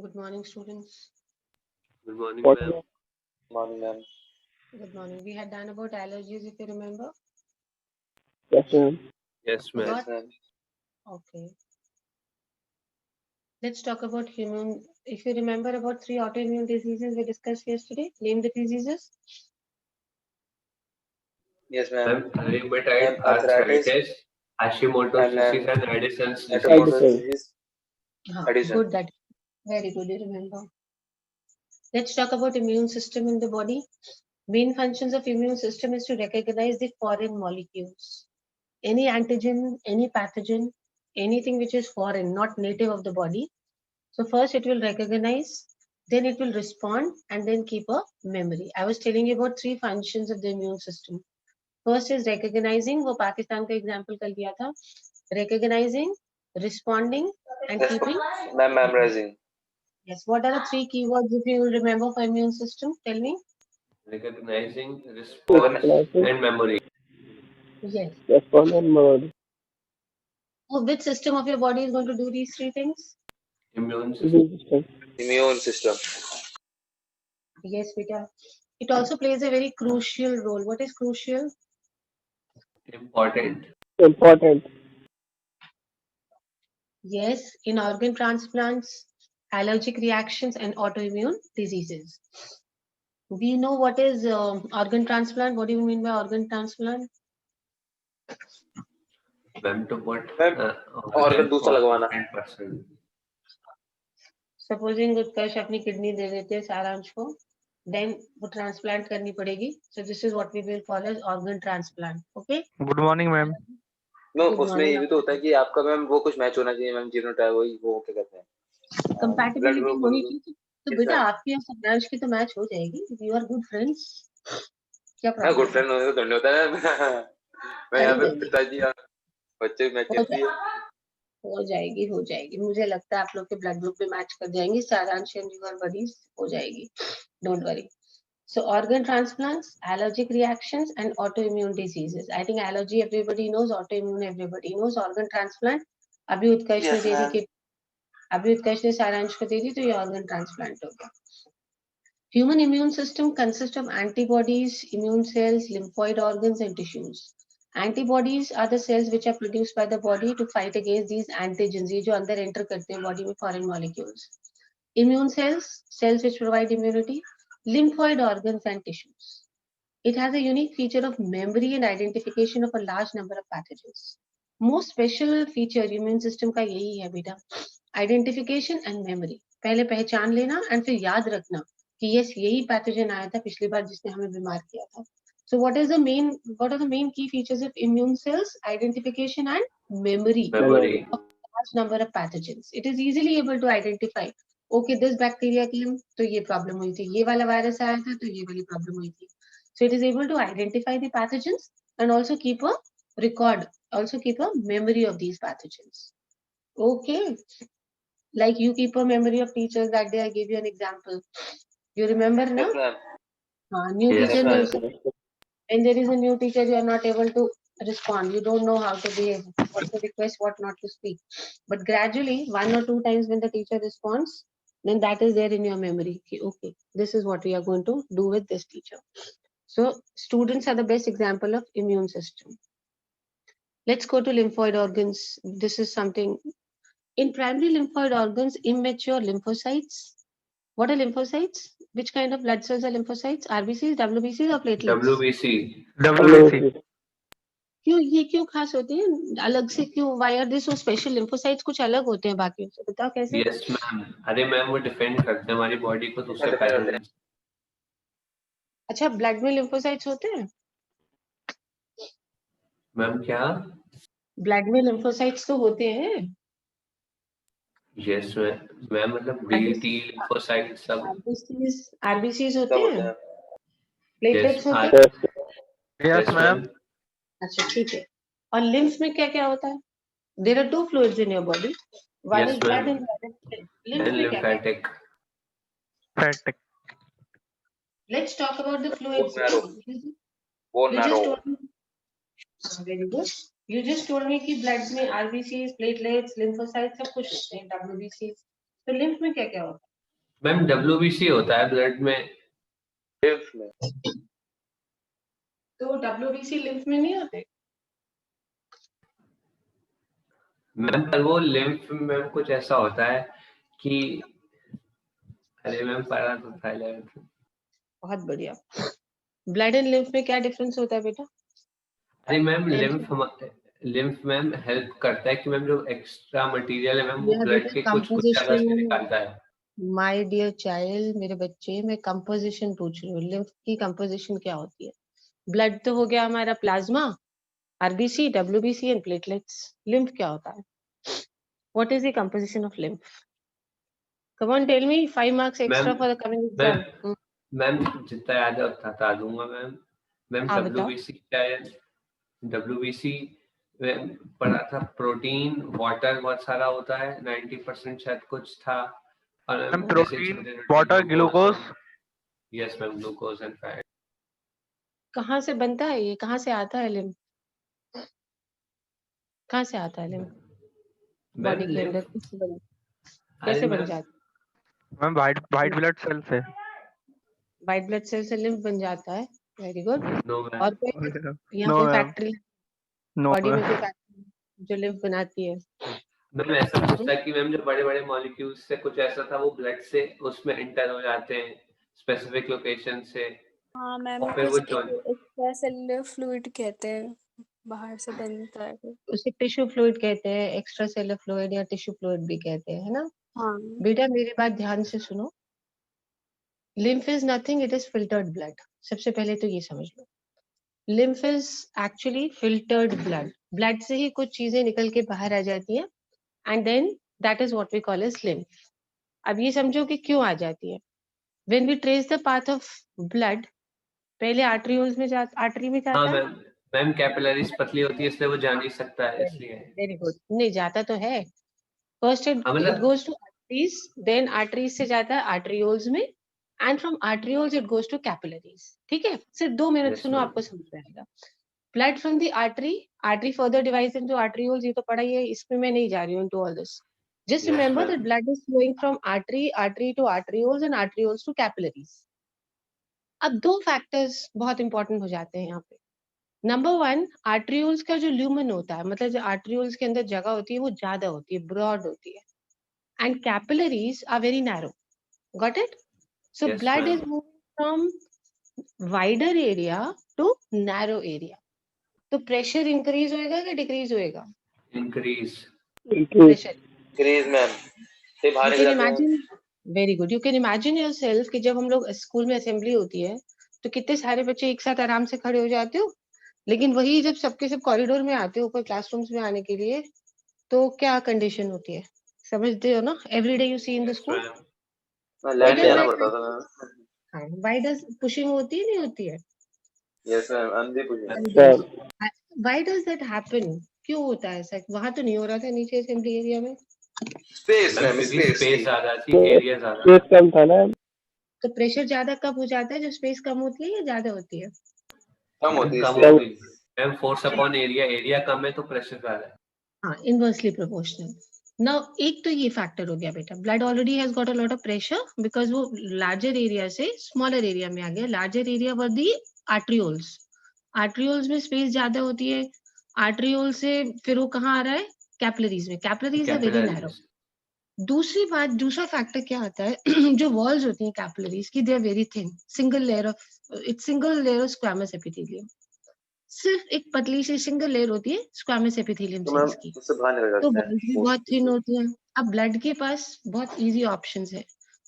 Good morning, students. Good morning, What ma'am. morning, ma'am? Good morning. We had done about allergies, if you remember. Yes, ma'am. Yes, ma'am. Yes, Forgot? ma'am. Okay. Let's talk about human. If you remember about 3 autoimmune diseases we discussed yesterday, name the diseases. Yes, ma'am. Ma'am, rheumatoid Ma'am, arthritis arthritis, Hashimoto's and disease, and Addison's disease. Hashimoto's Addison. disease. Addition. Good. That very good. You remember. Let's talk about immune system in the body. Main functions of immune system is to recognize the foreign molecules. Any antigen, any pathogen, anything which is foreign, not native of the body. So first it will recognize, then it will respond, and then keep a memory. I was telling you about 3 functions of the immune system. First is recognizing, वो पाकिस्तान का example कल दिया था. Recognizing, responding, and keeping. Ma'am, memorizing. Yes. What are the 3 keywords if you remember for immune system? Tell me. Recognizing, response, Recognizing, and memory. Yes. respond, and mode. So which system of your body is going to do these 3 things? Immune system. Immune system. Immune system. Yes, Vita. It also plays a very crucial role. What is crucial? Important. Important. Yes, in organ transplants, allergic reactions, and autoimmune diseases. We know what is organ transplant. What do you mean by organ transplant? Ma'am, to put Ma'am, organ organ दूसरा for लगवाना. different person. Supposing उत्कर्ष अपनी kidney दे देते हैं सारांश को, then वो transplant करनी पड़ेगी. So this is what we will call as organ transplant. Okay? Good morning ma'am. No, Good उसमें morning. ये भी तो होता है कि आपका मैम वो कुछ मैच होना चाहिए मैम, जीनोटाइप वही वो क्या कहते हैं, ब्लड Compatibility ग्रुप होनी चाहिए. तो Yes, बेटा ma'am. आपकी और सारांश की तो मैच हो जाएगी. You are good friends. क्या हाँ, गुड प्रॉब्लम है? फ्रेंड होने को तो नहीं होता है मैं यहाँ अरे पे नहीं, पिताजी और बच्चे मैच हो करती है. हो जाएगी, हो जाएगी. मुझे लगता है आप लोग के ब्लड ग्रुप में मैच कर जाएंगी. सारांश एंड यूर बडीज हो जाएगी. Don't worry. So organ transplants, allergic reactions, and autoimmune diseases. I think allergy everybody knows, autoimmune everybody knows. Organ transplant अभी उत्कर्ष ने Yes, दे दी ma'am. कि अभी उत्कर्ष ने सारांश को दे दी तो ये organ transplant हो गया. Human immune system consists of antibodies, immune cells, lymphoid organs, and tissues. Antibodies are the cells which are produced by the body to fight against these antigens. ये जो अंदर enter करते हैं body में foreign molecules. Immune cells, cells which provide immunity, lymphoid organs and tissues. It has a unique feature of memory and identification of a large number of pathogens. Most special feature immune system का यही है बेटा, identification and memory. पहले पहचान लेना and फिर याद रखना कि yes यही पैथोजन आया था पिछली बार जिसने हमें बीमार किया था. So what are the main key features of immune cells? Identification and memory Memory. of a large number of pathogens. It is easily able to identify. Okay, this bacteria came तो ये problem हुई थी, ये वाला virus आया था तो ये वाली problem हुई थी. So it is able to identify the pathogens and also keep a record, also keep a memory of these pathogens. Okay, like you keep a memory of teachers. That day I gave you an example. You remember, na? Yes, ma'am. New Yes, teacher Yes, ma'am. knows. ma'am. When there is a new teacher, you are not able to respond. You don't know how to behave, what to request, what not to speak. But gradually, 1 or 2 times when the teacher responds, then that is there in your memory. Okay, this is what we are going to do with this teacher. So students are the best example of immune system. Let's go to lymphoid organs. This is something in primary lymphoid organs, immature lymphocytes. What are lymphocytes? Which kind of blood cells are lymphocytes? RBCs, WBCs or platelets? WBC. WBC। क्यों ये क्यों खास होते हैं अलग से क्यों? Why are they so special? Lymphocytes कुछ अलग होते हैं बाकियों से, बताओ कैसे? Yes, ma'am. अरे मैम वो डिफेंड करते हैं हमारी बॉडी को दूसरे Defend करते हैं. पैथोजन. अच्छा ब्लड में lymphocytes होते हैं? मैम क्या? ब्लड में lymphocytes तो होते हैं. Yes, ma'am. मैम मतलब B, T, lymphocyte सब. RBCs होते सब होते हैं, हैं. प्लेटलेट्स Yes, होते हैं. Yes. Yes ma'am. अच्छा ठीक है. और लिम्फ में क्या क्या होता है? There are 2 fluids in your body. One Yes, is blood ma'am. and the other is lymph. Lymph And में क्या क्या? lymphatic. Fat. Let's talk about the Bone fluids. marrow. Bone You just marrow. told me. Very good. You just told me कि blood में RBCs, platelets, lymphocytes सब कुछ होते हैं, WBCs. तो lymph में क्या क्या होता है? मैम WBC होता है ब्लड में। लिम्फ में। तो WBC लिम्फ में नहीं होते? मैम पर वो लिम्फ में कुछ ऐसा होता है कि अरे मैम पढ़ा तो था 11th। बहुत बढ़िया। ब्लड एंड लिम्फ में क्या डिफरेंस होता है बेटा? अरे ma'am Tension- lymph ma'am help करता है कि मैम जो एक्स्ट्रा मटेरियल है मैम वो यह ब्लड बेटा के कुछ जगह से कंपोजिशन, निकालता है। माय डियर चाइल्ड, मेरे बच्चे, मैं कंपोजिशन पूछ रही हूँ। लिम्फ की कंपोजिशन क्या होती है? ब्लड तो हो गया हमारा plasma, RBC, WBC and platelets. Lymph क्या होता है? What is the composition of lymph? Come on tell me, 5 marks extra ma'am for the coming ma'am exam. Ma'am जितना याद है उतना बता दूंगा मैम। मैम हाँ बताओ। WBC क्या है? WBC में पढ़ा था प्रोटीन वाटर बहुत सारा होता है, 90% शायद कुछ था। और ma'am ma'am protein, essential water, glucose. Yes ma'am, glucose and fat. कहाँ से बनता है ये? कहाँ से आता है लिम्फ? कहाँ से आता है लिम्फ मैम बॉडी के अंदर? लिम्फ, अरे कैसे बन मैम जाता मैम वाइट है? ब्लड सेल से। व्हाइट ब्लड सेल से लिम्फ बन जाता है। Very good. नो और मैम। कोई यहाँ नो कोई मैम, फैक्ट्री, नो बॉडी में कोई मैम। फैक्ट्री जो लिम्फ बनाती है? मैम ऐसा पूछता है कि मैम जो बड़े बड़े मॉलिक्यूल्स से कुछ ऐसा था वो ब्लड से उसमें एंटर हो जाते हैं स्पेसिफिक लोकेशन से, हाँ मैम, और फिर वो कुछ जॉइन। एक्स्ट्रा सेलुलर फ्लूइड कहते हैं, बाहर से बनता है कुछ। उसे टिश्यू फ्लूइड कहते हैं, एक्स्ट्रा सेलुलर फ्लूइड या टिश्यू फ्लूइड भी कहते हैं, है ना? हाँ बेटा मेरी बात ध्यान से सुनो। Lymph is nothing, it is filtered blood. सबसे पहले तो ये समझ लो, lymph is actually filtered blood. Blood से ही कुछ चीजें निकल के बाहर आ जाती हैं, and then that is what we call as lymph. अब ये समझो कि क्यों आ जाती है। When we trace the path of blood, पहले आर्टरीज में आर्टरी में हाँ जाता है। मैम, मैम कैपिलरीज पतली होती है इसलिए वो जा नहीं सकता है इसलिए। वेरी गुड, नहीं जाता तो है। फर्स्ट हाँ इट मतलब goes to arteries, then arteries से जाता है आर्टरियोल्स में, and from arterioles it goes to capillaries. ठीक है, सिर्फ 2 मिनट यस सुनो, मैम। आपको समझ में आएगा। Blood from the artery, artery further divides into arterioles, ये तो पढ़ा ही है, इसमें मैं नहीं जा रही हूँ into all this. Just yes remember that ma'am. Blood is flowing from artery, artery to arterioles and arterioles to capillaries. अब 2 फैक्टर्स बहुत इंपॉर्टेंट हो जाते हैं यहाँ पे। नंबर 1, आर्टरियोल्स का जो ल्यूमन होता है, मतलब जो आर्टरियोल्स के अंदर जगह होती है वो ज्यादा होती है, ब्रॉड होती है, and capillaries are very narrow. Got it? So yes blood ma'am. is moving from wider area to narrow area. तो प्रेशर इंक्रीज होएगा कि डिक्रीज होएगा? इंक्रीज। प्रेशर। इंक्रीज मैम, से बाहर यू निकल कैन जाते हैं। Imagine, very good, you can imagine yourself कि जब हम लोग स्कूल में असेंबली होती है तो कितने सारे बच्चे एक साथ आराम से खड़े हो जाते हो, लेकिन वही जब सबके सब कॉरिडोर में आते हो ऊपर क्लासरूम्स में आने के लिए, तो क्या कंडीशन होती है? समझते हो ना? Every day you see in the yes school, ma'am. Why line में डज जाना दैट? पड़ता था मैम। व्हाई डज पुशिंग होती है, नहीं होती है? यस मैम, अंधे पूछे। Why does that happen? क्यों होता है ऐसा? वहां तो नहीं हो रहा था नीचे असेंबली एरिया में। स्पेस मैम मैम, क्योंकि स्पेस स्पेस की ज्यादा थी, एरिया ज्यादा था। कम था ना। तो प्रेशर ज्यादा कब हो जाता है? जब स्पेस कम होती है या ज्यादा होती है? कम मैम होती है कम स्पेस। होगी। Ma'am force upon area, area कम है तो प्रेशर ज्यादा है। हाँ, इनवर्सली प्रोपोर्शनल। नाउ एक तो ये फैक्टर हो गया बेटा, blood already has got a lot of pressure because वो लार्जर एरिया से स्मॉलर एरिया में आ गया। लार्जर एरिया वर दी आर्ट्रियोल्स, आर्ट्रियोल्स में स्पेस ज्यादा होती है। आर्ट्रियोल से फिर वो कहाँ आ रहा है? कैपिलरीज में। Capillaries are very narrow. Capillaries. दूसरी बात, दूसरा फैक्टर क्या आता है जो वॉल्स होती हैं कैपिलरीज की, they are very thin, single layer of, it's single layer of squamous epithelium. सिर्फ एक पतली सी सिंगल लेयर होती है स्क्वैमस एपिथेलियम तो मैम सेल्स की, उससे बाहर निकल तो जाते हैं वॉल्स भी वो बहुत थिन से। होती हैं। अब ब्लड के पास बहुत इजी ऑप्शंस है।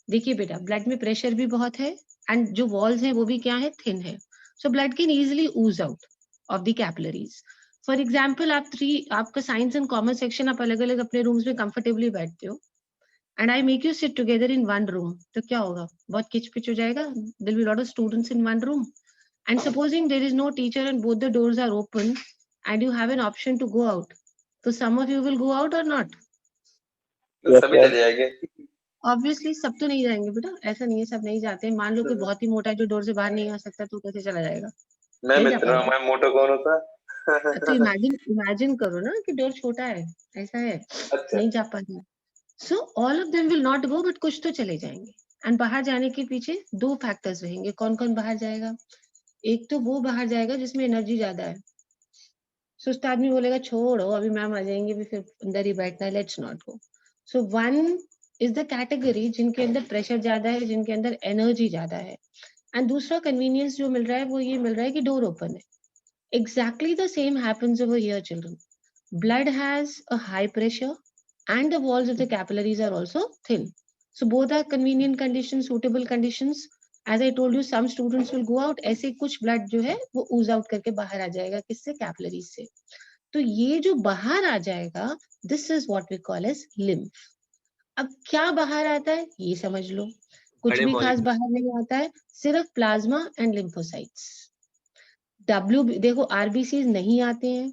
देखिए बेटा, ब्लड में प्रेशर भी बहुत है, एंड जो वॉल्स हैं वो भी क्या है? थिन है। So blood can easily ooze out of the capillaries. For example, आपका साइंस एंड कॉमर्स सेक्शन, आप अलग अलग अपने रूम्स में कंफर्टेबली बैठते हो, and I make you sit together in one room, तो क्या होगा? बहुत किचपिच हो जाएगा। There will be a lot of students in one room, and supposing there is no teacher and both the doors are open, and you have an option to go out, so some of you will go out or not? तो सभी चले जाएंगे। Obviously सब तो नहीं जाएंगे बेटा, ऐसा नहीं है सब नहीं जाते हैं। मान लो कि बहुत ही मोटा है जो डोर से बाहर नहीं आ सकता, तो कैसे चला जाएगा? मैं नहीं जा मित्र हूँ, पाएगा। मैं मोटो कौन होता? तो इमेजिन करो ना कि डोर छोटा है, ऐसा है, अच्छा नहीं जा पाएगा। So all of them will not go, but कुछ तो चले जाएंगे। एंड बाहर जाने के पीछे 2 फैक्टर्स रहेंगे। कौन कौन बाहर जाएगा? एक तो वो बाहर जाएगा जिसमें एनर्जी ज्यादा है। सुस्त आदमी बोलेगा छोड़ो अभी मैम आ जाएंगे, भी फिर अंदर ही बैठना है, let's not go. So 1 is the category जिनके अंदर प्रेशर ज्यादा है, जिनके अंदर एनर्जी ज्यादा है। एंड दूसरा कन्वीनियंस जो मिल रहा है वो ये मिल रहा है कि डोर ओपन है। Exactly the same happens over here, children. Blood has a high pressure and the walls of the capillaries are also thin. So both are convenient conditions, suitable conditions. As I told you, some students will go out, ऐसे कुछ blood जो है वो ooze out करके बाहर आ जाएगा, किससे? capillaries से। तो ये जो बाहर आ जाएगा, this is what we call as lymph. अब क्या बाहर आता है ये समझ लो। कुछ बड़े भी खास molecules। बाहर नहीं आता है, सिर्फ प्लाज्मा एंड लिम्फोसाइट्स। देखो आरबीसी नहीं आते हैं,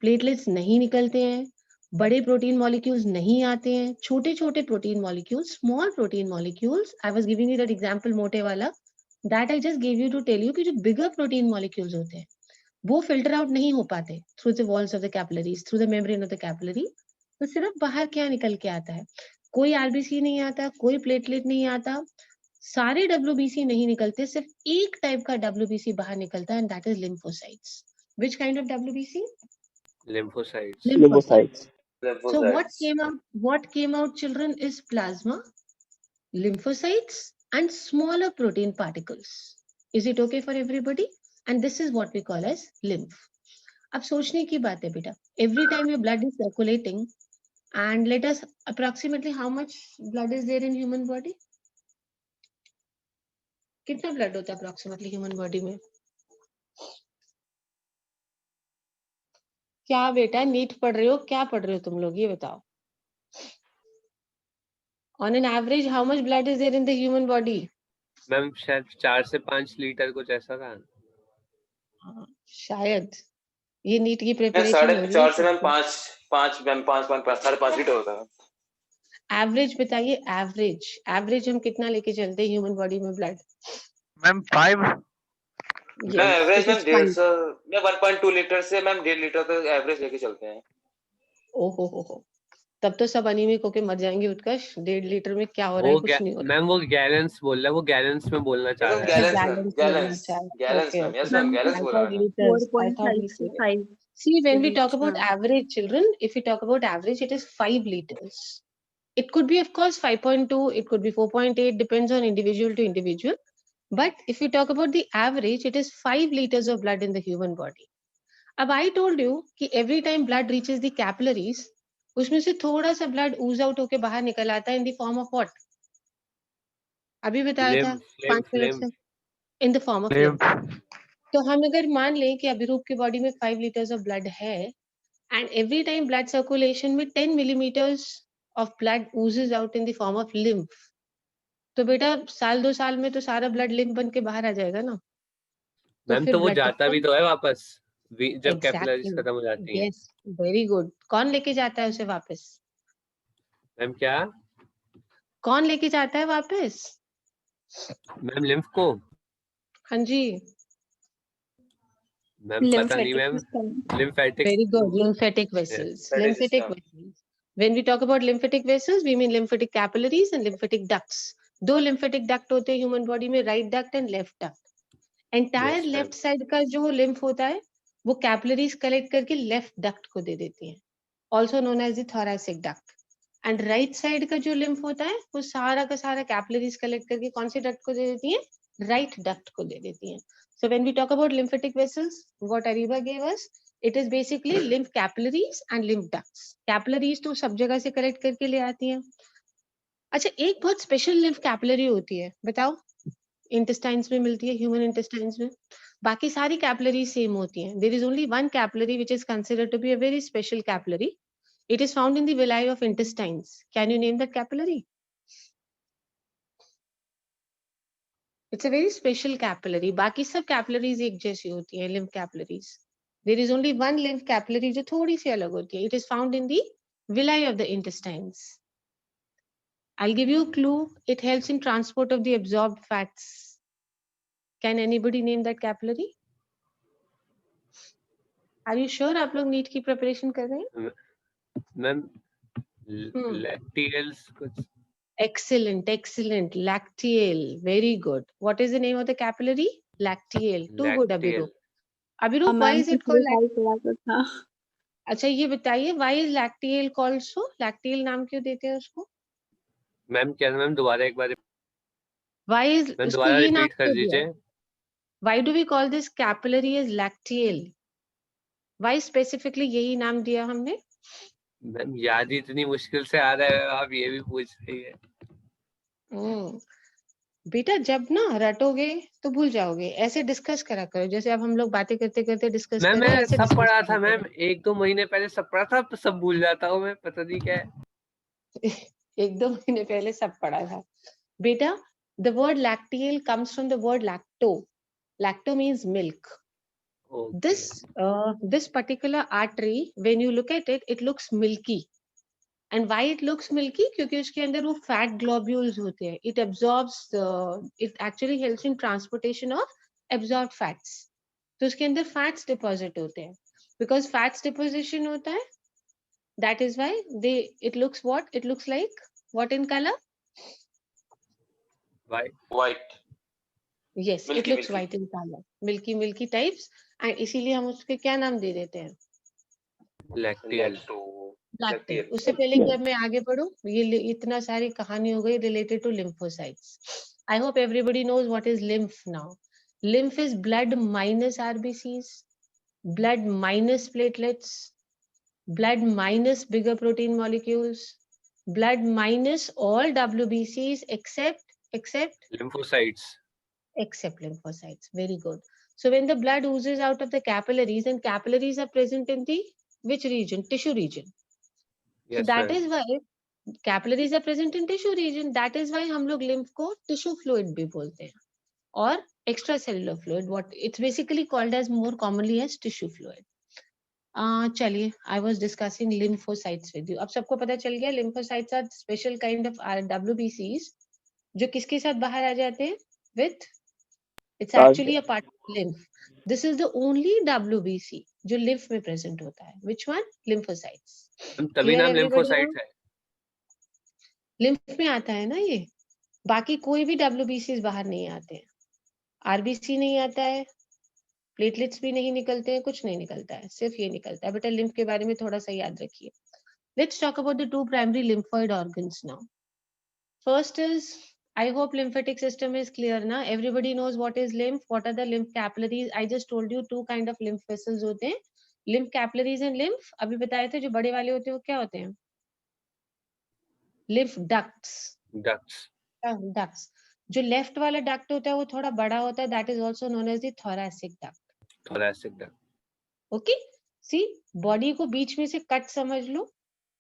प्लेटलेट्स नहीं निकलते हैं, बड़े प्रोटीन मॉलिक्यूल्स नहीं आते हैं, छोटे छोटे protein molecules, small protein molecules. I was giving you that example मोटे वाला, that I just give you to tell you कि जो बिगर प्रोटीन मॉलिक्यूल्स होते हैं वो फिल्टर आउट नहीं हो पाते through the walls of the capillaries, through the membrane of the capillary. तो सिर्फ बाहर क्या निकल के आता है? कोई आरबीसी नहीं आता, कोई प्लेटलेट नहीं आता, सारे WBC नहीं निकलते, सिर्फ एक टाइप का WBC बाहर निकलता है, and that is lymphocytes. Which kind of WBC? lymphocytes। Lymphocytes. So Lymphocytes. what came out children is plasma, lymphocytes and smaller protein particles. Is it okay for everybody? And this is what we call as lymph. अब सोचने की बात है बेटा, every time your blood is circulating, and let us approximately how much blood is there in human body? कितना blood होता है approximately human body में? क्या बेटा नीट पढ़ रहे हो, क्या पढ़ रहे हो तुम लोग, ये बताओ। On an average how much blood is there in the human body? Ma'am शायद 4 से 5 लीटर कुछ ऐसा था। शायद ये नीट की मैं प्रिपरेशन हो रही 4.5 से मैम है। 5 मैम 5.5 लीटर होता है। एवरेज बताइए, एवरेज हम कितना लेके चलते हैं ह्यूमन बॉडी में ब्लड? मैम 5। मैं एवरेज मैम 1.5 मैं 1.2 लीटर से मैम 1.5 लीटर तक एवरेज लेके चलते हैं। ओहो, तब तो सब अनीमिक होके मर जाएंगे उत्कर्ष। 1.5 लीटर में क्या हो रहा है? वो कुछ नहीं हो रहा। मैम वो गैलेंस बोल रहा है, वो गैलेंस में बोलना चाह रहा है। Gallons ma'am, gallons gallons okay ma'am, yes okay, ma'am, gallons I बोला thought मैंने। liters, I thought 4.5 to liters. 5 See, when we talk liters, about ma'am. average children, if we talk about average, it is 5 liters. It could be, of course, 5.2, it could be 4.8, depends on individual to individual. But if we talk about the average, it is 5 liters of blood in the human body. अब I told you कि every time blood reaches the capillaries, उसमें से थोड़ा सा blood ooze out होके बाहर निकल आता है in the form of what? अभी बताया था 5 मिनट से, in the form of lymph. तो हम अगर मान लें कि अभिरूप की बॉडी में 5 लीटर्स ऑफ ब्लड है, and every time blood circulation में 10 millimetres of blood oozes out in the form of lymph, तो बेटा साल 2 साल में तो सारा ब्लड लिम्फ बन के बाहर आ जाएगा ना। तो मैम फिर तो वो ब्लड जाता भी तो है वापस जब कैपिलरीज एग्जैक्टली, खत्म हो जाती हैं। Yes, very good. कौन लेके जाता है उसे वापस? मैम क्या? कौन लेके जाता है वापस? मैम लिम्फ को? हाँ जी, मैम पता नहीं Lymphatic ma'am. system. Lymphatic. very good. Lymphatic vessels. Lymphatic system. vessels. When we talk about lymphatic vessels, we mean lymphatic capillaries and lymphatic ducts. 2 lymphatic duct होते हैं ह्यूमन बॉडी में, right duct and left duct. Entire Yes, ma'am. Left side का जो lymph होता है वो capillaries collect करके left duct को दे देती हैं, also known as the thoracic duct. And right side का जो लिम्फ होता है वो सारा का सारा कैपिलरीज कलेक्ट करके कौन से डक्ट को दे देती हैं? राइट डक्ट को दे देती हैं। So when we talk about lymphatic vessels, what Ariba gave us, it is basically lymph capillaries and lymph ducts. Capillaries तो सब जगह से कलेक्ट करके ले आती हैं। अच्छा, एक बहुत स्पेशल लिम्फ कैपिलरी होती है, बताओ? इंटेस्टाइन्स में मिलती है, ह्यूमन इंटेस्टाइन्स में। बाकी सारी कैपिलरी सेम होती हैं। There is only one capillary which is considered to be a very special capillary. It is found in the villi of intestines. Can you name that capillary? It's a very special capillary. बाकी सब capillaries एक जैसी होती हैं, lymph capillaries. There is only one lymph capillary जो थोड़ी सी अलग होती है. It is found in the villi of the intestines. I'll give you a clue. It helps in transport of the absorbed fats. Can anybody name that capillary? Are you sure आप लोग NEET की preparation कर रहे हैं? Ma'am lacteals कुछ। Excellent, excellent. Lacteal, very good. What is the name of the capillary? Lacteal. Too good, Lacteal. Abhirup. Abhirup, why is it called lacteal? अच्छा ये बताइए, why is lacteal called so? Lacteal नाम क्यों देते हैं उसको? Ma'am क्या मैम दोबारा एक बार Why is मैम इसको दोबारा ये नाम रिपीट कर क्यों दिया? दीजिए. Why do we call this capillary as lacteal? Why specifically यही नाम दिया हमने? मैम याद ही इतनी मुश्किल से आ रहा है, आप ये भी पूछ रही है. बेटा जब ना रटोगे तो भूल जाओगे, ऐसे डिस्कस करा करो, जैसे अब हम लोग बातें करते करते डिस्कस मैम कर रहे हैं, मैं ऐसे सब डिस्कस पढ़ा करा था मैम, करो। 1-2 महीने पहले सब पढ़ा था, अब सब भूल जाता हूँ मैं, पता नहीं क्या है. 1-2 महीने पहले सब पढ़ा था बेटा. The word lacteal comes from the word lacto. Lacto means milk. Okay. This particular artery, when you look at it, it looks milky. And why it looks milky? क्योंकि उसके अंदर वो fat globules होते हैं. It absorbs, it actually helps in transportation of absorbed fats. तो उसके अंदर fats deposit होते हैं. Because fats deposition होता है, that is why it looks what? It looks like what in color? White. Yes, it Milky, looks milky. white in color. Milky types. And इसीलिए हम उसके क्या नाम दे देते हैं? Lacteal. लैक्टेल. उससे पहले कि अब मैं आगे बढ़ूं, ये इतना सारी कहानी हो गई related to lymphocytes. I hope everybody knows what is lymph now. Lymph is blood minus RBCs, blood minus platelets, blood minus bigger protein molecules, blood minus all WBCs except Lymphocytes. lymphocytes. Very good. So when the blood oozes out of the capillaries, and capillaries are present in the which region? Tissue region. Yes, so that ma'am. is why capillaries are present in tissue region. That is why हम लोग lymph को tissue fluid भी बोलते हैं, और extracellular fluid. What it's basically called as more commonly as tissue fluid. चलिए, I was discussing lymphocytes with you. अब सबको पता चल गया lymphocytes are special kind of WBCs जो किसके साथ बाहर आ जाते हैं? With it's actually a part of lymph. This is the only WBC जो lymph में present होता है. Which one? Lymphocytes. तभी Clear नाम everybody lymphocyte now? है. lymph में आता है ना ये. बाकी कोई भी WBCs बाहर नहीं आते हैं. RBC नहीं आता है, प्लेटलेट्स भी नहीं निकलते हैं, कुछ नहीं निकलता है, सिर्फ ये निकलता है. बेटा लिम्फ के बारे में थोड़ा सा याद रखिए. Let's talk about the two primary lymphoid organs now. First is, I hope lymphatic system is clear now. Everybody knows what is lymph, what are the lymph capillaries. I just told you two kind of lymph vessels होते हैं, lymph capillaries and lymph. अभी बताए थे जो बड़े वाले होते हैं वो क्या होते हैं? lymph ducts. Ducts. जो लेफ्ट वाला डक्ट होता है वो थोड़ा बड़ा होता है, that is also known as the thoracic duct. Thoracic duct. Okay, see, body को बीच में से कट समझ लो.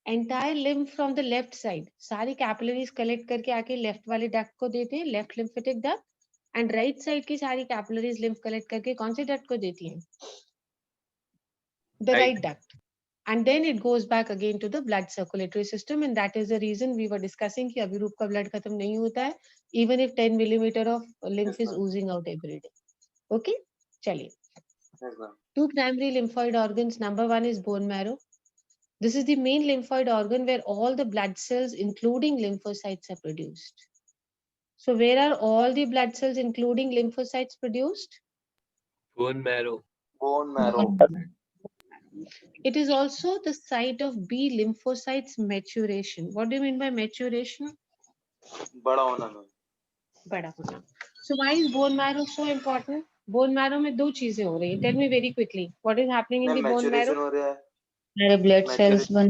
Entire lymph from the left side, सारी capillaries collect करके आके लेफ्ट वाले डक्ट को देते हैं, left lymphatic duct, and right side की सारी capillaries lymph collect करके कौन से डक्ट को देती हैं? The right duct. And then it goes back again to the blood circulatory system, and that is the reason we were discussing कि अभिरूप का blood खत्म नहीं होता है, even if 10 millimeter of lymph is oozing out every day. Okay, चलिए. Two primary lymphoid organs. Number one is bone marrow. This is the main lymphoid organ where all the blood cells, including lymphocytes, are produced. So where are all the blood cells, including lymphocytes, produced? Bone marrow. Bone marrow. It is also the site of B lymphocytes maturation. What do you mean by maturation? बड़ा होना में. बड़ा होना. So why is bone marrow so important? Bone marrow में दो चीजें हो रही हैं. Tell me very quickly. What is happening in the bone marrow? Maturation हो रहा है. सारे ब्लड सेल्स बन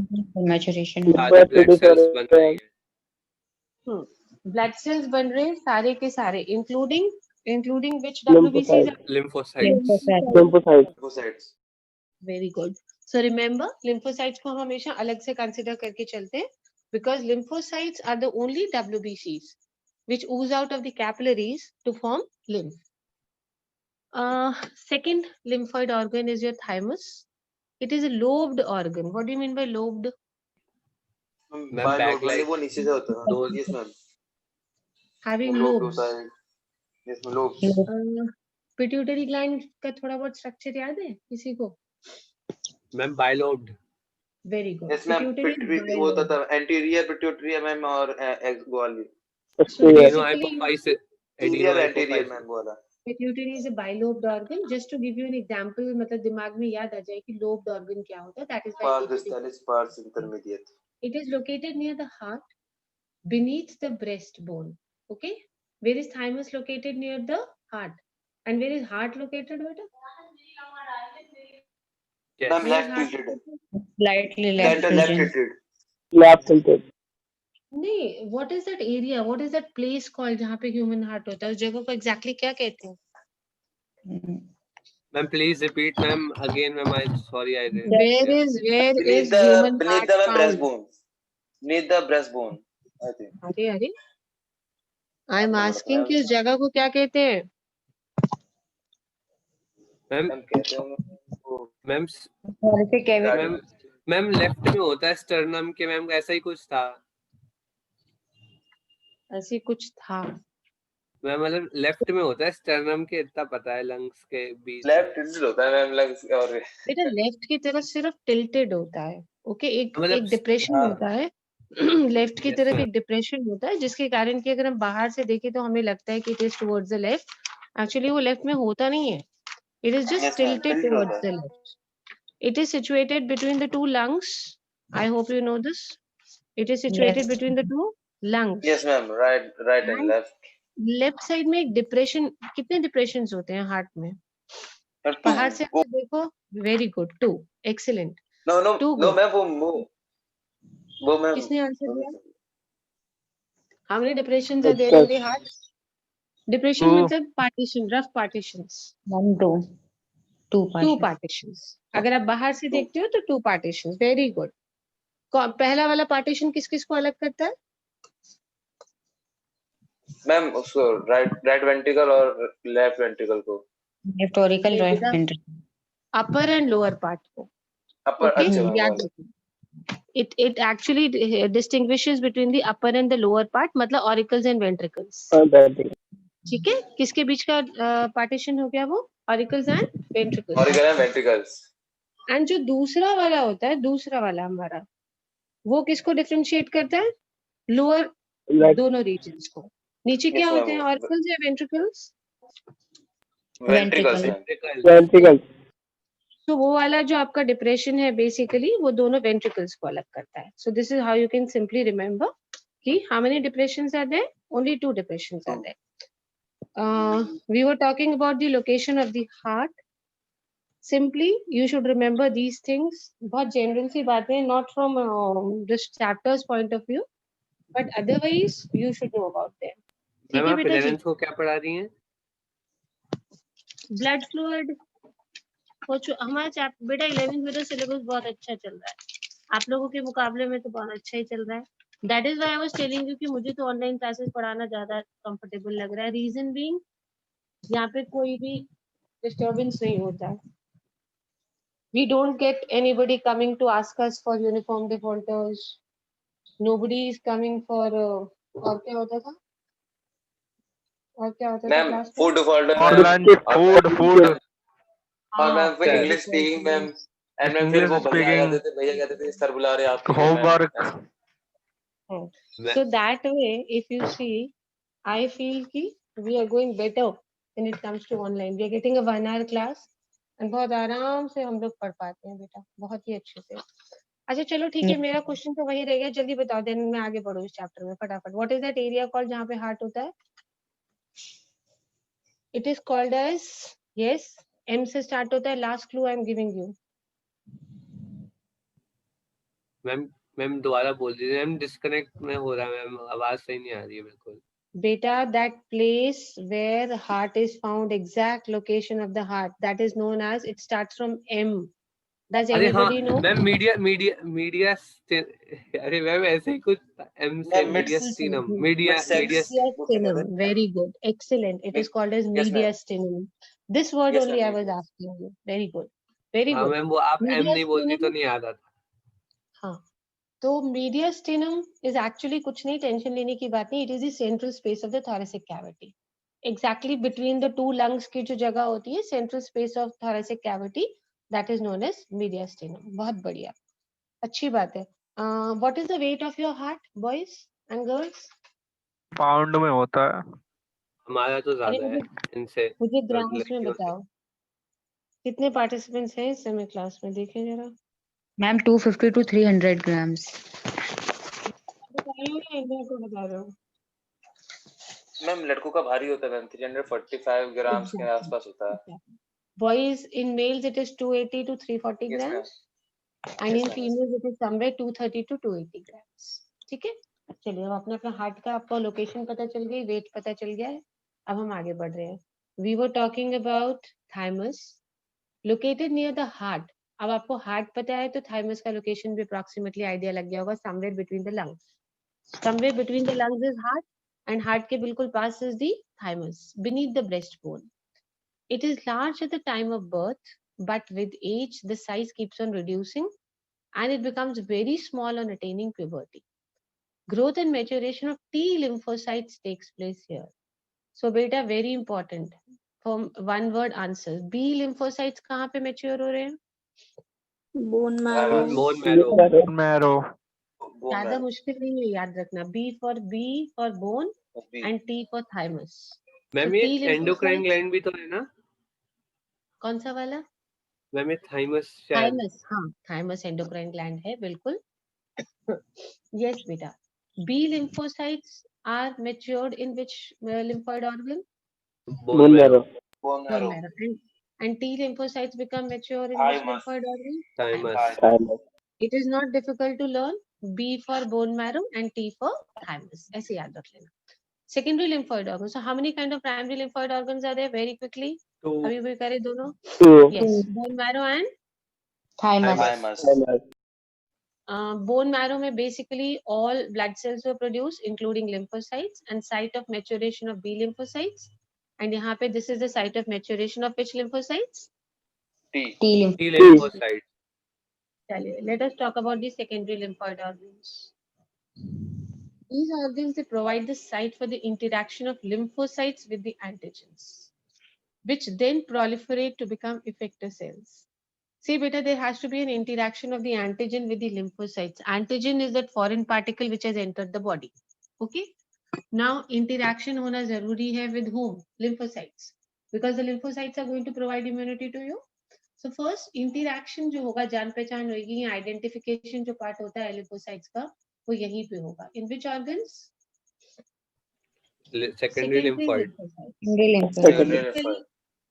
मैचुरेशन सारे blood cells बन रही है. Blood cells बन रहे हैं सारे के सारे, including which WBCs? Lymphocytes. Lymphocytes. Very good. So remember, lymphocytes को हम हमेशा अलग से consider करके चलते हैं, because lymphocytes are the only WBCs which ooze out of the capillaries to form lymph. Second lymphoid organ is your thymus. It is a lobed organ. What do you mean by lobed? Bag-like. वो नीचे से होता है. दो yes ma'am. Having Lobe lobes. होता है. Yes ma'am, lobes. Pituitary gland का थोड़ा बहुत structure याद है किसी को? Ma'am bilobed. Very good. yes ma'am Pituitary is वो होता bilobe. था एंटीरियर पिट्यूटरी मैम और वाली So Posterior. basically, anterior adenohypophysis ma'am वाला pituitary is a bilobed organ. Just to give you an example, मतलब दिमाग में याद आ जाए कि lobed organ क्या होता है. That is why पास pituitary. Distalis pars intermediate It is located near the heart, beneath the breastbone. Okay. Where is thymus located? Near the heart. And where is heart located, beta? Ma'am Where is left heart tilted located? Slightly left left region. Tilted Left tilted. नहीं, what is that area? What is that place called जहाँ पे human heart होता है? उस जगह को exactly क्या कहते हैं? Mm. Ma'am please repeat ma'am again ma'am I sorry I did Where is beneath human the heart found? breastbone beneath the breastbone I think अरे I am आपको asking बताया कि उस जगह को क्या कहते हैं? मैम मैम कहते हैं वो ma'am Thoracic cavity. Ma'am ma'am left में होता है स्टर्नम के मैम ऐसा ही कुछ था ऐसी कुछ था. मैम मतलब लेफ्ट में होता है स्टर्नम के इतना पता है लंग्स के बीच में लेफ्ट टिल्टेड होता है मैम लंग्स और बेटा लेफ्ट की तरफ सिर्फ टिल्टेड होता है. ओके, एक मतलब डिप्रेशन हाँ होता है. लेफ्ट की Yes, तरफ ma'am. एक डिप्रेशन होता है जिसके कारण कि अगर हम बाहर से देखें तो हमें लगता है कि it is towards the left. Actually वो लेफ्ट में होता नहीं है. It is just yes ma'am tilted tilted होता टुवर्ड्स है the left. It is situated between the two lungs. I hope you know this. It is situated Yes. between the two lungs. Yes ma'am right and And left left side में एक depression. कितने depression होते हैं heart में? बाहर से two अगर देखो. Very good. 2. Excellent. No no Too no good. Ma'am वो मैम किसने आंसर दिया? How many depressions are there in the heart? Depression Two. मतलब partition, rough partitions. 1, 2. 2 Two partitions. partitions. अगर आप बाहर से देखते हो तो two partitions. Very good. पहला वाला partition किस किस को अलग करता है? मैम उसको राइट वेंट्रिकल और लेफ्ट वेंट्रिकल को Left auricle, नहीं, right बेटा, ventricle. upper and lower part को. अपर Okay, अच्छा मैम याद रखिए. It actually distinguishes between the upper and the lower part. मतलब auricles and ventricles. ठीक है. किसके बीच का partition हो गया वो? Auricles and ventricles. Auricle and ventricles and जो दूसरा वाला होता है, दूसरा वाला हमारा, वो किसको डिफरेंशिएट करता है? लोअर दोनों रीजन्स को. नीचे क्या Yes, होते हैं? ma'am. ऑरिकल्स या ventricles? Ventricles Ventricle. Ma'am Ventricle. तो वो वाला जो आपका डिप्रेशन है बेसिकली वो दोनों वेंट्रिकल्स को अलग करता है. So this is how you can simply remember कि how many depressions are there? Only 2 depressions are there. We were talking about the location of the heart. Simply you should remember these things. बहुत general सी बातें, not from this chapter's point of view, but otherwise you should know about them. ठीक ma'am है आप बेटा जी. Parents को क्या पढ़ा रही हैं ब्लड फ्लूइड हमारा बेटा 11th में तो सिलेबस बहुत अच्छा चल रहा है. आप लोगों के मुकाबले में तो बहुत अच्छा ही चल रहा है. That is why I was telling you कि मुझे तो ऑनलाइन क्लासेस पढ़ाना ज्यादा कंफर्टेबल लग रहा है. रीजन बीइंग यहाँ पे कोई भी डिस्टर्बेंस नहीं होता है. We don't get anybody coming to ask us for uniform defaulters. Nobody is coming for और क्या होता था? और क्या होता था मैम क्लास में? फूड डिफॉल्टर और lunch, food. और मैम फिर हाँ, English speaking ma'am and ma'am फिर English वो भैया speaking. आते थे भैया कहते थे सर बुला रहे हैं आपको Homework. So that way, if you see, I feel कि we are going better when it comes to online. We are getting a 1 hour class and बहुत आराम से हम लोग पढ़ पाते हैं बेटा, बहुत ही अच्छे से. अच्छा चलो ठीक है. मेरा क्वेश्चन तो वही रह गया. जल्दी बताओ, देन मैं आगे बढ़ूँ इस चैप्टर में फटाफट. What is that area called जहाँ पे हार्ट होता है? It is called as, yes, M से स्टार्ट होता है. Last clue I am giving you. Ma'am दोबारा बोल दीजिए मैम डिस्कनेक्ट में हो रहा है मैम आवाज सही नहीं आ रही है बिल्कुल Beta, that place where heart is found, exact location of the heart, that is known as, it starts from M. Does अरे हाँ anybody know? मैम मीडिया अरे मैम ऐसे ही कुछ एम से ma'am, mediastinum mid-sex. Mediastinum. Very good. Excellent. It is called as Yes, ma'am. mediastinum. This word Yes, only ma'am. I was asking you. Very good. Very हाँ good. Ma'am वो आप M नहीं बोलती तो Mediastinum. नहीं आता था हाँ. तो mediastinum is actually कुछ नहीं, टेंशन लेने की बात नहीं. It is the central space of the thoracic cavity. Exactly between the two lungs की जो जगह होती है, central space of thoracic cavity, that is known as mediastinum. बहुत बढ़िया. अच्छी बात है. What is the weight of your heart, boys and girls? Pound में होता है. हमारा तो अरे ज्यादा है इनसे मुझे तो ग्राम्स में लड़कियों से. बताओ. कितने पार्टिसिपेंट्स हैं इस समय क्लास में, देखें जरा. Ma'am 250 to 300 grams. बता रही हो या इंडिया को बता रहे हो? मैम लड़कों का भारी होता है मैम, 345 ग्राम्स के Exactly. आसपास होता है. Exactly. Boys, in males it is 280 to 340 Yes, ma'am. grams, and Yes, in ma'am. females it is somewhere 230 to 280 grams. ठीक है. चलिए अब अपने अपना हार्ट का आपको लोकेशन पता चल गई, वेट पता चल गया है. अब हम आगे बढ़ रहे हैं. We were talking about thymus located near the heart. अब आपको हार्ट पता है तो थाइमस का लोकेशन भी अप्रोक्सीमेटली आइडिया लग गया होगा. Somewhere between the lungs. Somewhere between the lungs is heart, and heart के बिल्कुल पास is the thymus beneath the breastbone. It is large at the time of birth, but with age the size keeps on reducing and it becomes very small on attaining puberty. Growth and maturation of T lymphocytes takes place here. So beta, very important. From one word answer. B lymphocytes कहाँ पे mature हो रहे हैं? Bone marrow Thymus. Bone marrow. Marrow. Bone ज्यादा marrow. मुश्किल नहीं है, याद रखना. B for bone B. and T for thymus. Ma'am So ये T एंडोक्राइन lymphocytes, ग्लैंड भी तो है ना कौन सा वाला? मैम? ये थाइमस शायद. थाइमस. हाँ, थाइमस एंडोक्राइन ग्लैंड है, बिल्कुल. Yes, beta. B lymphocytes are matured in which lymphoid organ? Bone marrow. Bone Bone marrow. marrow. And T lymphocytes become mature in which Thymus. lymphoid organ? Thymus. Thymus. It is not difficult to learn. B for bone marrow and T for thymus. ऐसे याद रख लेना. Secondary lymphoid organs. So how many kind of primary lymphoid organs are there? Very quickly. तो अभी भी करे दोनों. Two. Yes, bone marrow and Thymus. Thymus. bone marrow में basically all blood cells were produced, including lymphocytes, and site of maturation of B lymphocytes. And यहाँ पे this is the site of maturation of which lymphocytes? T. T lymph. T lymphocyte. चलिए, let us talk about the secondary lymphoid organs. These organs, they provide the site for the interaction of lymphocytes with the antigens, which then proliferate to become effector cells. See, beta, there has to be an interaction of the antigen with the lymphocytes. Antigen is that foreign particle which has entered the body. Okay. Now, interaction होना जरूरी है with whom? Lymphocytes. Because the lymphocytes are going to provide immunity to you. So first, interaction जो होगा, जान पहचान होगी, identification जो part होता है lymphocytes का, वो यहीं पे होगा. In which organs? Secondary lymphoid. Secondary lymphoid. Secondary lymphoid.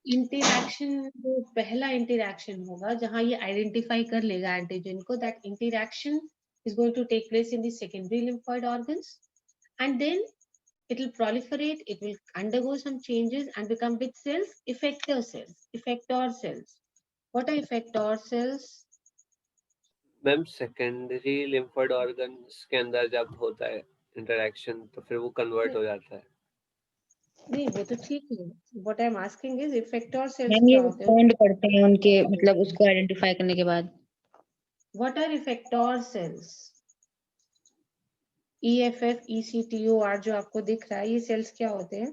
Interaction जो पहला इंटरैक्शन होगा जहां ये आइडेंटिफाई कर लेगा एंटीजन को, that interaction is going to take place in the secondary lymphoid organs, and then it will proliferate, it will undergo some changes and become which cells? Effector cells. Effector cells. What are effector cells? Ma'am secondary lymphoid organs के अंदर जब होता है interaction तो फिर वो convert हो जाता है. नहीं, वो तो ठीक है. What I'm asking is effector cells ma'am ये क्या होते हैं? respond करते हैं उनके मतलब उसको आइडेंटिफाई करने के बाद. What are effector cells? EFF, ECTOR जो आपको दिख रहा है, ये सेल्स क्या होते हैं?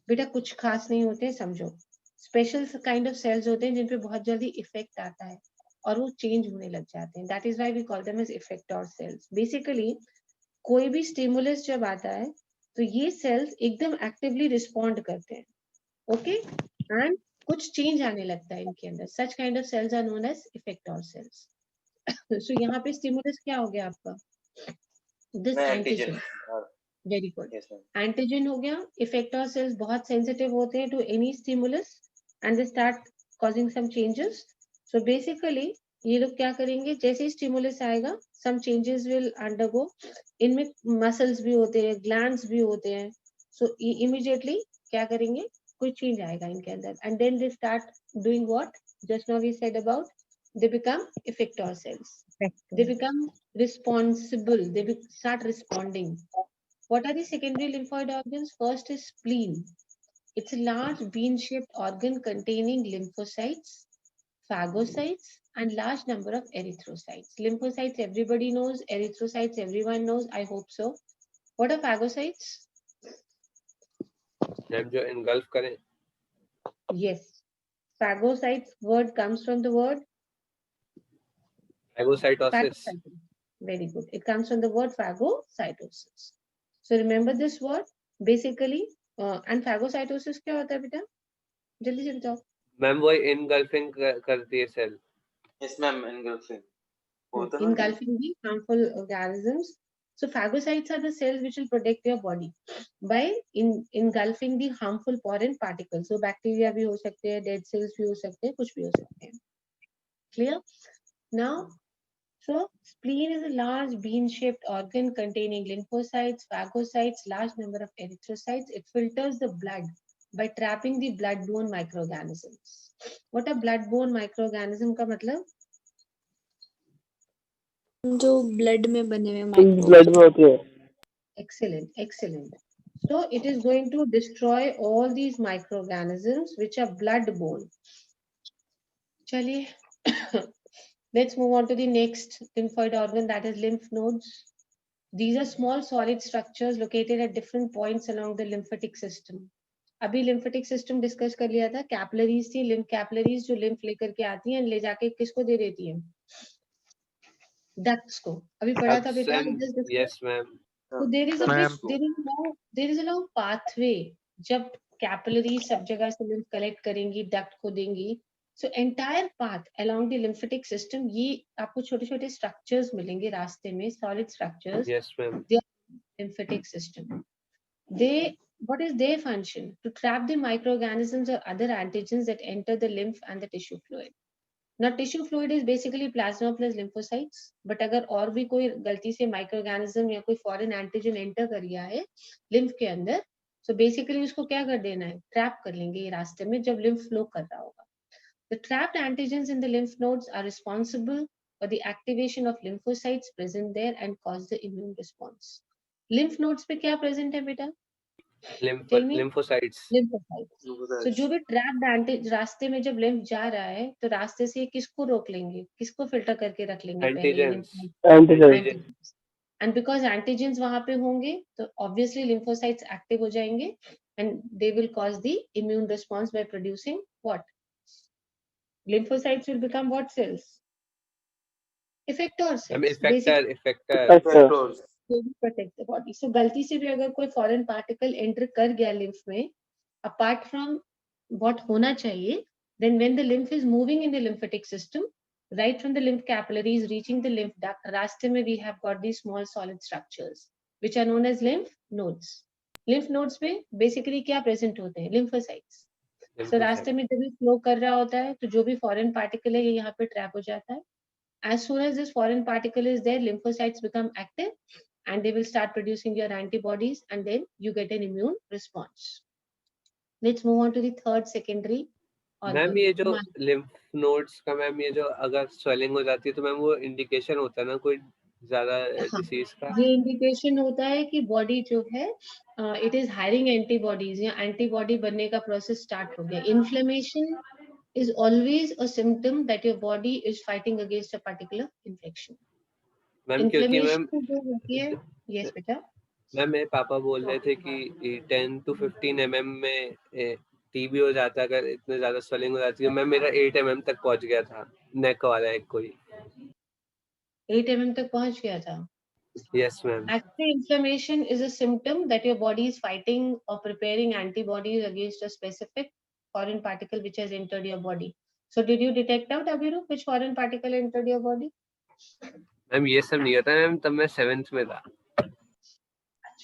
बेटा कुछ खास नहीं होते, समझो. स्पेशल काइंड ऑफ सेल्स होते हैं जिन पे बहुत जल्दी इफेक्ट आता है और वो चेंज होने लग जाते हैं. That is why we call them as effector cells. Basically कोई भी स्टिमुलस जब आता है तो ये सेल्स एकदम एक्टिवली रिस्पॉन्ड करते हैं. ओके. एंड कुछ चेंज आने लगता है इनके अंदर. Such kind of cells are known as effector cells. So यहाँ पे स्टिमुलस क्या हो गया आपका? This Antigen. Antigen. Very good. Yes, ma'am. Antigen हो गया. इफेक्टर सेल्स बहुत सेंसिटिव होते हैं to any stimulus and they start causing some changes. So basically ये लोग क्या करेंगे, जैसे ही स्टिमुलस आएगा सम चेंजेस विल अंडरगो. इनमें मसल्स भी होते हैं, ग्लैंड्स भी होते हैं. सो इमीडिएटली क्या करेंगे, कोई चेंज आएगा इनके अंदर and then they start doing what just now we said about, they become effector cells. They become responsible. They start responding. What are the secondary lymphoid organs? First is spleen. It's a large bean-shaped organ containing lymphocytes, phagocytes, and large number of erythrocytes. Lymphocytes everybody knows. Erythrocytes everyone knows. I hope so. What are phagocytes? Ma'am जो engulf करें. Yes. Phagocytes word comes from the word Phagocytosis. Phagocytosis. Very good. It comes from the word phagocytosis. So remember this word basically. And phagocytosis क्या होता है बेटा? जल्दी से बताओ. Ma'am वो engulfing करती है सेल. Yes ma'am, engulfing. होता है ना? Engulfing the harmful organisms. So phagocytes are the cells which will protect your body by engulfing the harmful foreign particles. So bacteria भी हो सकते हैं, dead cells भी हो सकते हैं, कुछ भी हो सकते हैं. Clear? Now, so spleen is a large bean-shaped organ containing lymphocytes, phagocytes, large number of erythrocytes. It filters the blood by trapping the blood-borne microorganisms. What are blood-borne microorganism का मतलब? जो ब्लड में बने हुए ब्लड में होती है. Excellent, excellent. So it is going to destroy all these microorganisms which are blood-borne. चलिए, let's move on to the next lymphoid organ, that is lymph nodes. These are small solid structures located at different points along the lymphatic system. अभी lymphatic system discuss कर लिया था. Capillaries थी, lymph capillaries जो lymph लेकर के आती हैं, ले जाके किसको दे देती हैं? Ducts को. अभी पढ़ा था बेटा. Yes ma'am. So there is a Ma'am. there is a long pathway. जब कैपिलरी सब जगह से lymph collect करेंगी, duct को देंगी, so entire path along the lymphatic system, ये आपको छोटे-छोटे structures मिलेंगे रास्ते में, solid structures. Yes ma'am. They are lymphatic system. What is their function? To trap the microorganisms or other antigens that enter the lymph and the tissue fluid. Now tissue fluid is basically plasma plus lymphocytes. But अगर और भी कोई गलती से microorganism या कोई foreign antigen enter कर गया है lymph के अंदर, so basically उसको क्या कर देना है? Trap कर लेंगे ये रास्ते में जब lymph flow कर रहा होगा. The trapped antigens in the lymph nodes are responsible for the activation of lymphocytes present there and cause the immune response. Lymph nodes पे क्या present है बेटा? Tell me. Lymphocytes. Lymphocytes. So जो भी trapped antigen रास्ते में जब lymph जा रहा है तो रास्ते से किसको रोक लेंगे? किसको filter करके रख लेंगे? Antigens. Antigens. And because antigens वहां पे होंगे तो obviously lymphocytes active हो जाएंगे and they will cause the immune response by producing what? Lymphocytes will become what cells? Effector cells. Effector. To protect the body. So गलती से भी अगर कोई foreign particle enter कर गया lymph में, apart from what होना चाहिए, then when the lymph is moving in the lymphatic system, right from the lymph capillaries reaching the lymph duct, रास्ते में we have got these small solid structures, which are known as lymph nodes. Lymph nodes पे basically क्या present होते हैं? Lymphocytes. So रास्ते में जब भी flow कर रहा होता है, तो जो भी foreign particle है ये यहाँ पे trap हो जाता है. As soon as this foreign particle is there, lymphocytes become active and they will start producing your antibodies and then you get an immune response. Let's move on to the third secondary organ. Ma'am ये जो lymph nodes का ma'am ये जो अगर swelling हो जाती है तो मैम वो indication होता है ना कोई ज़्यादा disease का? ये indication होता है कि body जो है it is hiring antibodies या antibody बनने का process start हो गया. Inflammation is always a symptom that your body is fighting against a particular infection. Ma'am क्योंकि मैम जो होती है, yes बेटा. मैम मेरे पापा बोल रहे थे कि 10 to 15 mm में टीबी हो जाता है अगर इतने ज्यादा स्वेलिंग हो जाती है. मैम मेरा 8 mm तक पहुंच गया था नेक वाला एक कोई 8 mm तक पहुंच गया था. Yes ma'am. Actually, inflammation is a symptom that your body is fighting or preparing antibodies against a specific foreign particle which has entered your body. So did you detect out, Abhiru, which foreign particle entered your body? Ma'am ये सब नहीं होता ma'am, तब मैं 7th में था.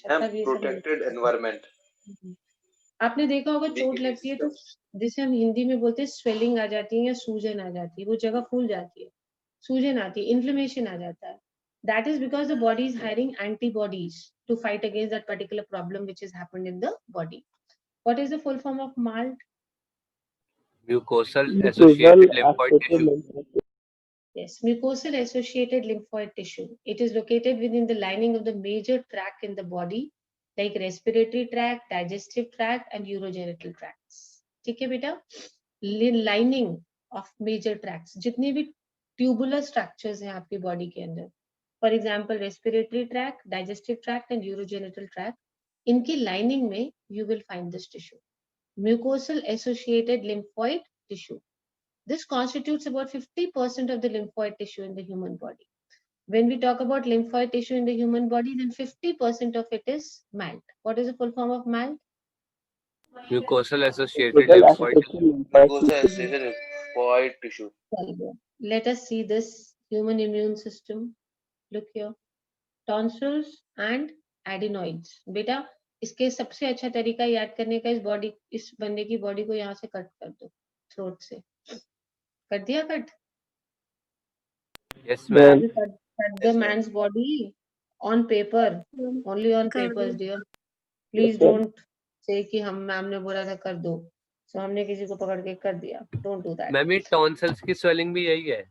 Protected environment. आपने देखा होगा चोट लगती है तो जिसे हम हिंदी में बोलते हैं स्वेलिंग आ जाती है या सूजन आ जाती है, वो जगह फूल जाती है, सूजन आती है, इन्फ्लेमेशन आ जाता है. That is because the body is hiring antibodies to fight against that particular problem which has happened in the body. What is the full form of MALT? Mucosal associated lymphoid tissue. Yes, mucosal associated lymphoid tissue. It is located within the lining of the major tract in the body, like respiratory tract, digestive tract, and urogenital tracts. ठीक है बेटा? Lining of major tracts. जितने भी tubular structures हैं आपकी body के अंदर, for example, respiratory tract, digestive tract, and urogenital tract, इनकी lining में you will find this tissue. Mucosal associated lymphoid tissue. This constitutes about 50% of the lymphoid tissue in the human body. When we talk about lymphoid tissue in the human body, then 50% of it is MALT. What is the full form of MALT? Mucosal associated lymphoid. Mucosal lymphoid tissue. Let us see this human immune system. Look here. Tonsils and adenoids. बेटा इसके सबसे अच्छा तरीका याद करने का इस बंदे की बॉडी को यहाँ से कट कर दो, थ्रोट से. कर दिया cut? Yes, ma'am. Cut the man's body on paper, only on कर papers, दो. dear. Please don't say कि हम मैम ने बोला था कर दो. So हमने किसी को पकड़ के कर दिया. Don't do that. मैम ये टॉन्सिल्स की स्वेलिंग भी यही है.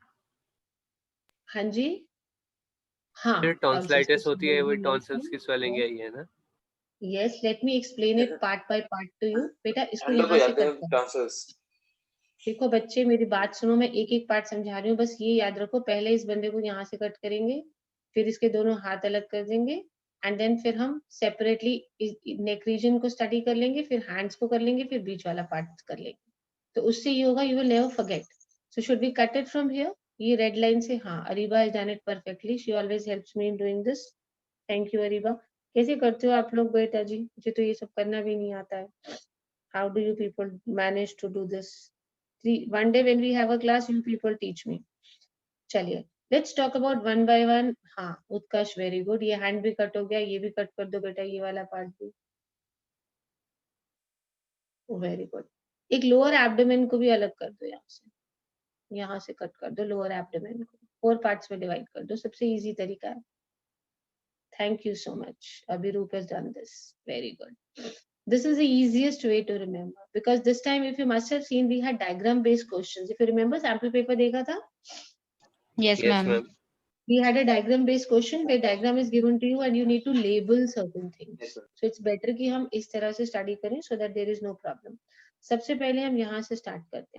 हाँ जी. हाँ. टॉन्सिलाइटिस होती है, वो टॉन्सिल्स की स्वेलिंग यही है ना? Yes, let me explain it part by part to you. बेटा इसको अंदर को यहाँ से जाते हैं कट कर. tonsils. देखो बच्चे मेरी बात सुनो, मैं एक एक पार्ट समझा रही हूँ, बस ये याद रखो. पहले इस बंदे को यहाँ से कट करेंगे, फिर इसके दोनों हाथ अलग कर देंगे, एंड देन फिर हम सेपरेटली नेक रीजन को स्टडी कर लेंगे, फिर हैंड्स को कर लेंगे, फिर बीच वाला पार्ट कर लेंगे. तो उससे ये होगा, you will never forget. So should we cut it from here? ये रेड लाइन से. हाँ, Areeba has done it perfectly. She always helps me in doing this. Thank you Areeba. कैसे करते हो आप लोग बेटा जी? मुझे तो ये सब करना भी नहीं आता है. How do you people manage to do this? One day when we have a class, you people teach me. चलिए, let's talk about one by one. हाँ, उत्कर्ष very good. ये hand भी कट हो गया, ये भी कट कर दो बेटा, ये वाला पार्ट भी. Very good. एक lower abdomen को भी अलग कर दो यहाँ से कट कर दो lower abdomen को. 4 parts में divide कर दो. सबसे easy तरीका है. Thank you so much. Abhiroop has done this. Very good. This is the easiest way to remember, because this time, if you must have seen, we had diagram based questions. If you remember, sample paper देखा था? Yes, Yes, ma'am. ma'am. We had a diagram based question where diagram is given to you and you need to label certain things. Yes, sir. So it's better कि हम इस तरह से study करें so that there is no problem. सबसे पहले हम यहाँ से start करते हैं.